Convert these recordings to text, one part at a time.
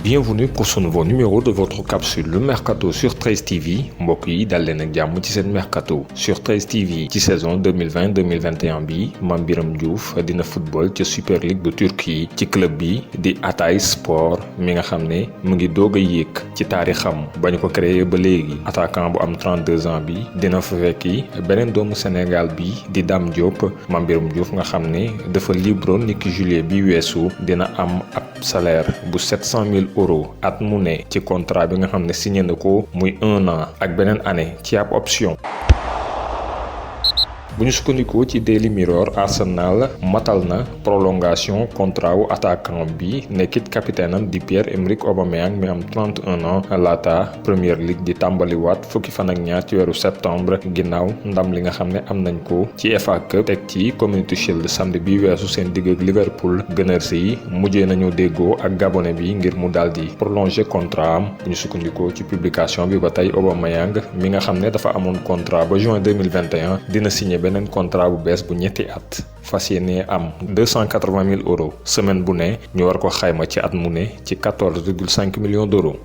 Bienvenue pour ce nouveau numéro de votre capsule le Mercato sur 13 TV mbokk yi dal leen ak jàmm ci seen Mercato sur 13 TV ci saison 2020-2021 bi Mame Biram Diouf dina football ci Super League bu Turquie ci club bi di Hatayspor mi nga xam ne mu ngi doog a yéeg ci taarixam ba ñu ko créé ba léegi attaquant bu am 32 ans bi dina fa fekki beneen doomu Sénégal bi di Dame Diop Mame Biram Diouf nga xam ne dafa libroon niki juillet bi weesu dina am ab salaire bu 700 000 euros at mu ne ci contrat bi nga xam ne signé na ko muy 1 an ak beneen année ci ab option. bu ñu sukkandikoo ci Daily Mirror, Arsenal matal na prolongation contrat wu attaquant bi nekkit capitaine am di Pierre-Emerick Aubameyang mi am 31 ans laata Premier League di tàmbaliwaat fukki fan ak ñaar ci weeru septembre ginnaaw ndam li nga xam ne am nañ ko ci FA Cup teg ci Community Shield samedi bi weesu seen digg ak Liverpool. Gunners yi mujjee nañu déggoo ak Gabonais bi ngir mu daldi prolonger contrat am bu ñu sukkandikoo ci publication bi ba tey Aubameyang mi nga xam ne dafa amoon contrat ba juin 2021 dina signé beneen contrat bu bees bu ñetti at fas yéene am 280 000 euros semaine bu ne ñu war ko xayma ci at mu ne ci 14,5 millions d'euros.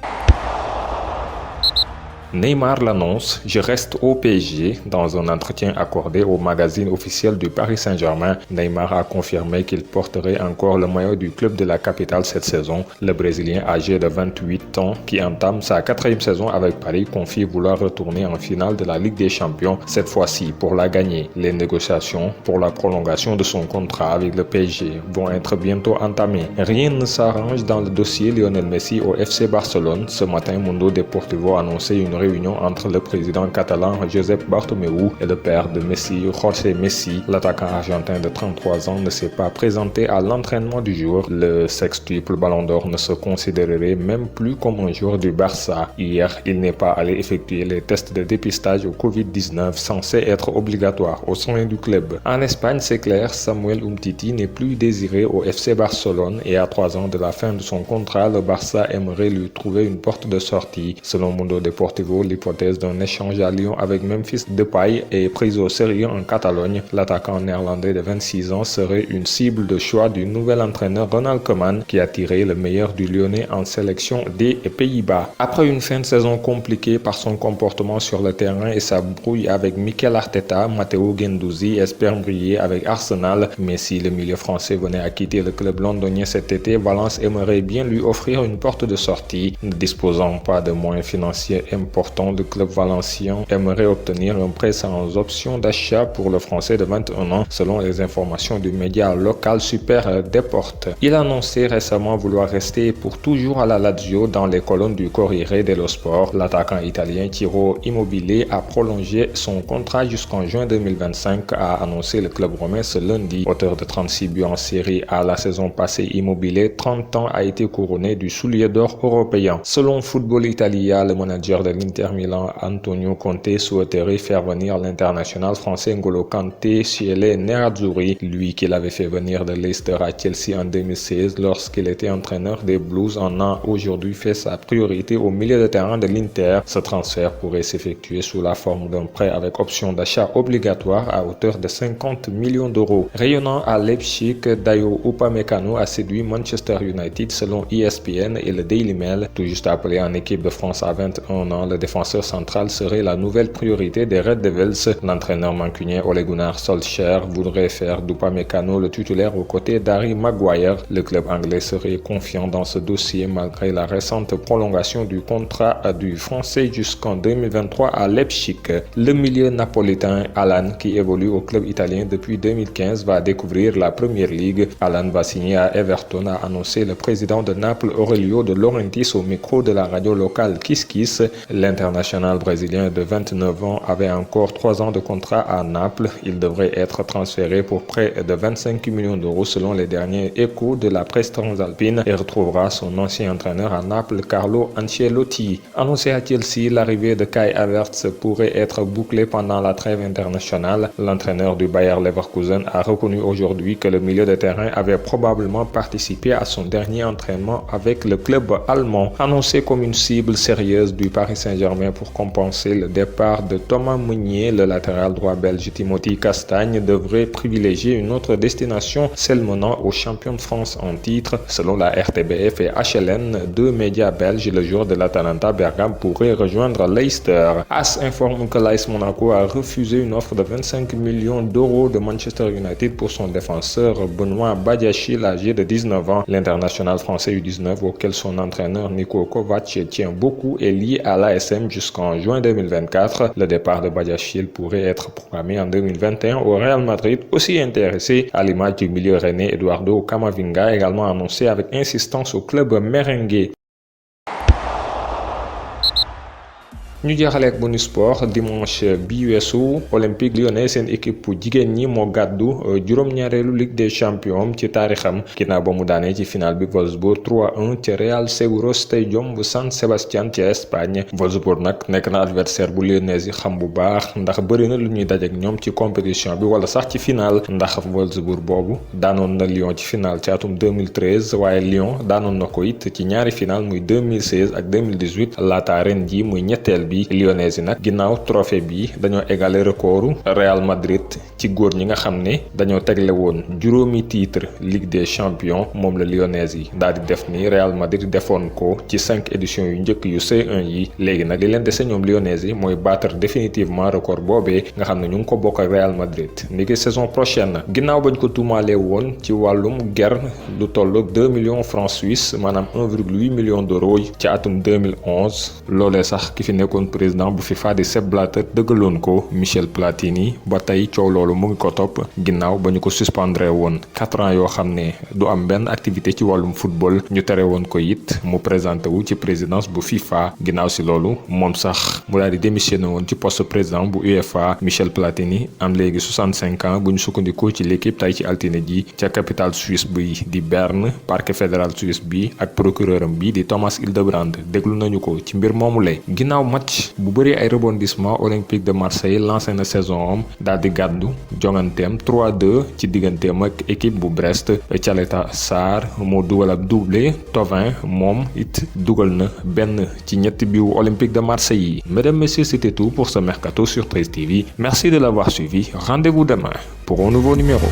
Neymar l'annonce, je reste au PSG. Dans un entretien accordé au magazine officiel du Paris Saint-Germain, Neymar a confirmé qu'il porterait encore le maillot du club de la capitale cette saison. Le Brésilien âgé de 28 ans, qui entame sa 4e saison avec Paris, confie vouloir retourner en finale de la Ligue des Champions, cette fois-ci pour la gagner. Les négociations pour la prolongation de son contrat avec le PSG vont être bientôt entamées. Rien ne s'arrange dans le dossier Lionel Messi au FC Barcelone. Ce matin, Mundo Deportivo a annoncé une réunion entre le président catalan Josep Bartomeu et le père de Messi, Jorge Messi. L'attaquant argentin de 33 ans ne s'est pas présenté à l'entraînement du jour. Le sextuple Ballon d'Or ne se considérerait même plus comme un joueur du Barça. Hier, il n'est pas allé effectuer les tests de dépistage au Covid-19 censés être obligatoires au sein du club. En Espagne, c'est clair, Samuel Umtiti n'est plus désiré au FC Barcelone et à 3 ans de la fin de son contrat, le Barça aimerait lui trouver une porte de sortie. Selon Mundo Deportivo, l'hypothèse d'un échange à Lyon avec Memphis Depay est prise au sérieux en Catalogne. L'attaquant néerlandais de 26 ans serait une cible de choix du nouvel entraîneur Ronald Koeman qui a tiré le meilleur du Lyonnais en sélection des Pays-Bas. Après une fin de saison compliquée par son comportement sur le terrain et sa brouille avec Mikel Arteta, Matteo Guendouzi espère briller avec Arsenal. Mais si le milieu français venait à quitter le club londonien cet été, Valence aimerait bien lui offrir une porte de sortie. Ne disposant pas de moyens financiers importants, le club valencien aimerait obtenir un prêt sans option d'achat pour le Français de 21 ans, selon les informations du média local Super Deport. Il a annoncé récemment vouloir rester pour toujours à la Lazio dans les colonnes du Corriere dello Sport. L'attaquant italien Ciro Immobile a prolongé son contrat jusqu'en juin 2025, a annoncé le club romain ce lundi. Auteur de 36 buts en série à la saison passée, Immobile, 30 ans, a été couronné du soulier d'or européen. Selon Football Italia, le manager de l'Inter Milan, Antonio Conte, souhaiterait faire venir l'international français N'Golo Kanté chez les Nerazzurri, lui qui l'avait fait venir de Leicester à Chelsea en 2016 lorsqu'il était entraîneur des Blues, en a aujourd'hui fait sa priorité au milieu de terrain de l'Inter. Ce transfert pourrait s'effectuer sous la forme d'un prêt avec option d'achat obligatoire à hauteur de 50 millions d'euros. Rayonnant à Leipzig, Dayo Upamecano a séduit Manchester United selon ESPN et le Daily Mail. Tout juste appelé en équipe de France à 21 ans, le défenseur central serait la nouvelle priorité des Red Devils. L'entraîneur mancunien Ole Gunnar Solskjaer voudrait faire d'Upamecano le titulaire aux côtés d'Harry Maguire. Le club anglais serait confiant dans ce dossier malgré la récente prolongation du contrat du Français jusqu'en 2023 à Leipzig. Le milieu napolitain Alan, qui évolue au club italien depuis 2015, va découvrir la Premier League. Alan va signer à Everton, a annoncé le président de Naples Aurelio De Laurentiis au micro de la radio locale Kiss Kiss. L'international brésilien de 29 ans avait encore 3 ans de contrat à Naples. Il devrait être transféré pour près de 25 millions d'euros selon les derniers échos de la presse transalpine et retrouvera son ancien entraîneur à Naples, Carlo Ancelotti. Annoncé à Chelsea, l'arrivée de Kai Havertz pourrait être bouclée pendant la trêve internationale. L'entraîneur du Bayer Leverkusen a reconnu aujourd'hui que le milieu de terrain avait probablement participé à son dernier entraînement avec le club allemand. Annoncé comme une cible sérieuse du Paris Saint-Germain, Saint-Germain pour compenser le départ de Thomas Meunier. Le latéral droit belge Timothy Castagne devrait privilégier une autre destination, celle menant au champion de France en titre. Selon la RTBF et HLN, deux médias belges, le joueur de l'Atalanta Bergame pourrait rejoindre Leicester. AS informe que l'AS Monaco a refusé une offre de 25 millions d'euros de Manchester United pour son défenseur Benoît Badiachil, âgé de 19 ans. L'international français U19, auquel son entraîneur Niko Kovac tient beaucoup, est lié à l'ASM jusqu'en juin 2024. Le départ de Badiachil pourrait être programmé en 2021 au Real Madrid, aussi intéressé à l'image du milieu rennais Eduardo Camavinga, également annoncé avec insistance au club merengue. ñu jeexale ak bonus sport dimanche bi weesu Olympique Lyonnais seen équipe bu jigéen ñi moo gàddu juróom-ñaareelu Ligue des champions ci taarixam ginnaaw ba mu daanee ci final bi Wolfsburg 3-1 ci Real Seguro Stadium bu San Sebastián ci Espagne. Wolfsburg nag nekk na adversaire bu Lyonnais yi xam bu baax ndax bëri na lu ñuy dajeek ñoom ci compétition bi wala sax ci final, ndax Wolfsburg boobu daanoon na Lyon ci final ci atum 2013 waaye Lyon daanoon na ko it ci ñaari final muy 2016 ak 2018 laata ren ji muy ñetteel bi. Lyonnais yi nag ginnaaw trophée bi dañoo égaler recordu Real Madrid ci góor ñi nga xam ne dañoo tegle woon juróomi titre Ligue des champions. moom la Lyonnais yi daal di def ni Real Madrid defoon ko ci 5 éditions yu njëkk yu C1 yi. léegi nag li leen dese ñoom Lyonnais yi mooy battre définitivement record boobee nga xam ne ñu ngi ko bokk ak Real Madrid niki saison prochaine. ginnaaw bañ ko tuumaalee woon ci wàllum guerre lu tolloog 2 millions francs suisses maanaam 1,8 million d'euros ci atum 2011 loolee sax ki fi nekkoon président bu FIFA di Sepp Blatter dëggaloon ko Michel Platini. ba tey coow loolu mu ngi ko topp ginnaaw ba ñu ko suspendre woon 4 ans yoo xam ne du am benn activité ci wàllum football. ñu tere woon ko it mu présenté wu ci présidence bu FIFA. ginnaaw si loolu moom sax mu daal di démissionné woon ci poste président bu UEFA. Michel Platini am léegi 65 ans bu ñu sukkandikoo ci l'équipe tey ci altine ji ca capitale suisse bi di Berne. parquet fédéral suisse bi ak procureur am bi di Thomas Hildebrand déglu nañu ko ci mbir moomu lay. ginnaaw match bu bëri ay rebondissement Olympique de Marseille lancé na saison am daal di gàddu jonganteem 3-2 ci digganteem ak équipe bu Brest. Thialeta Sarr moo dugal ab doublé. Thauvin moom it dugal na benn ci ñetti biwu Olympique de Marseille yi. Mesdames, messieurs, c'était tout pour ce mercato sur 13 TV. Merci de l'avoir suivi. Rendez-vous demain pour un nouveau numéro.